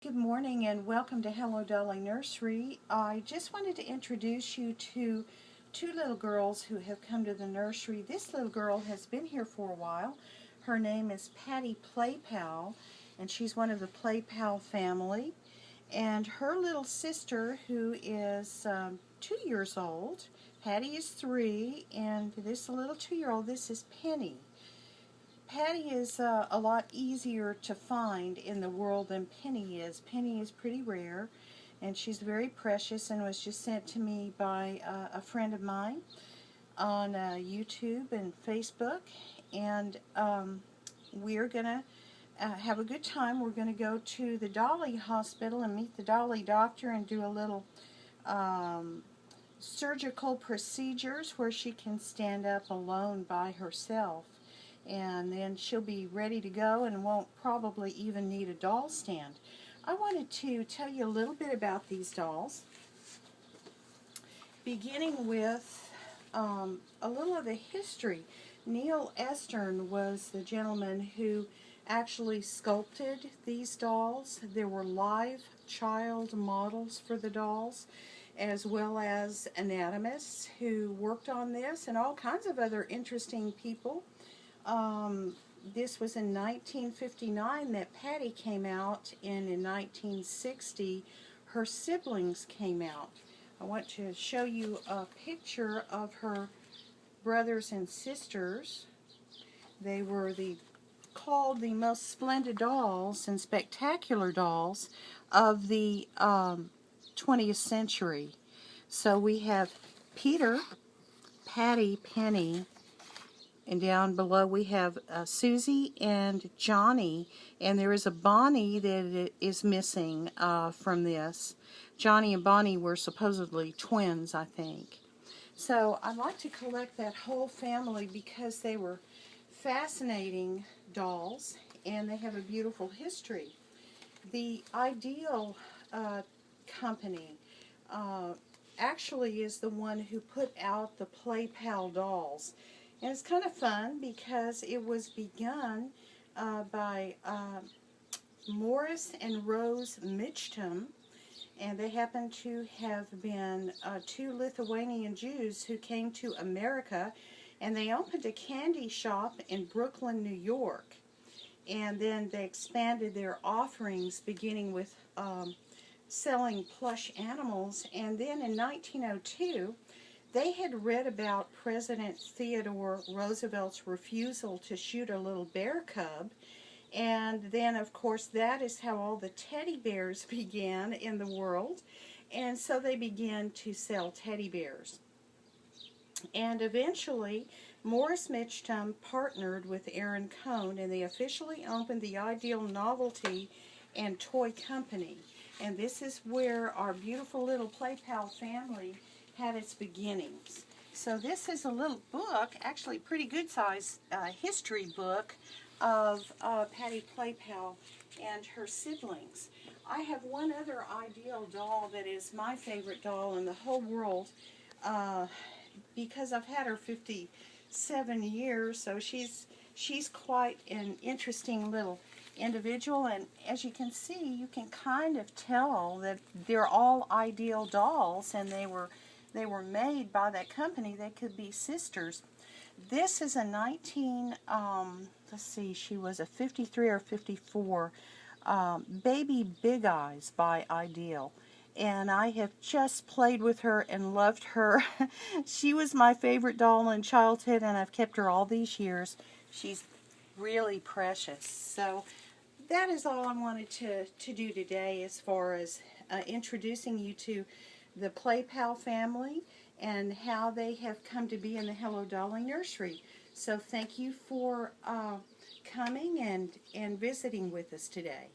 Good morning and welcome to Hello Dolly Nursery. I just wanted to introduce you to two little girls who have come to the nursery. This little girl has been here for a while. Her name is Patty Playpal, and she's one of the Playpal family. And her little sister, who is 2 years old, Patty is 3, and this little 2-year-old, this is Penny. Patty is a lot easier to find in the world than Penny is. Penny is pretty rare, and she's very precious and was just sent to me by a friend of mine on YouTube and Facebook. And we're going to have a good time. We're going to go to the Dolly Hospital and meet the Dolly doctor and do a little surgical procedures where she can stand up alone by herself. And then she'll be ready to go and won't probably even need a doll stand. I wanted to tell you a little bit about these dolls, beginning with a little of the history. Neil Estern was the gentleman who actually sculpted these dolls. There were live child models for the dolls, as well as anatomists who worked on this, and all kinds of other interesting people. This was in 1959 that Patty came out, and in 1960 her siblings came out. I want to show you a picture of her brothers and sisters. They were called the most splendid dolls and spectacular dolls of the 20th century. So we have Peter, Patty, Penny, and down below we have Susie and Johnny, and there is a Bonnie that is missing from this. Johnny and Bonnie were supposedly twins, I think. So I like to collect that whole family because they were fascinating dolls and they have a beautiful history. The Ideal company actually is the one who put out the Playpal dolls. And it's kind of fun because it was begun by Morris and Rose Mitchum, and they happen to have been two Lithuanian Jews who came to America, and they opened a candy shop in Brooklyn, New York. And then they expanded their offerings, beginning with selling plush animals, and then in 1902 they had read about President Theodore Roosevelt's refusal to shoot a little bear cub, and then of course that is how all the teddy bears began in the world, and so they began to sell teddy bears. And eventually Morris Mitchum partnered with Aaron Cohn, and they officially opened the Ideal Novelty and Toy Company. And this is where our beautiful little Playpal family had its beginnings. So this is a little book, actually pretty good size history book of Patty Playpal and her siblings. I have one other Ideal doll that is my favorite doll in the whole world because I've had her 57 years, so she's quite an interesting little individual, and as you can see, you can kind of tell that they're all Ideal dolls, and they were made by that company. They could be sisters. This is a let's see, she was a 53 or 54 Baby Big Eyes by Ideal. And I have just played with her and loved her. She was my favorite doll in childhood, and I've kept her all these years. She's really precious. So that is all I wanted to do today as far as introducing you to the Playpal family and how they have come to be in the Hello Dolly Nursery. So thank you for coming and visiting with us today.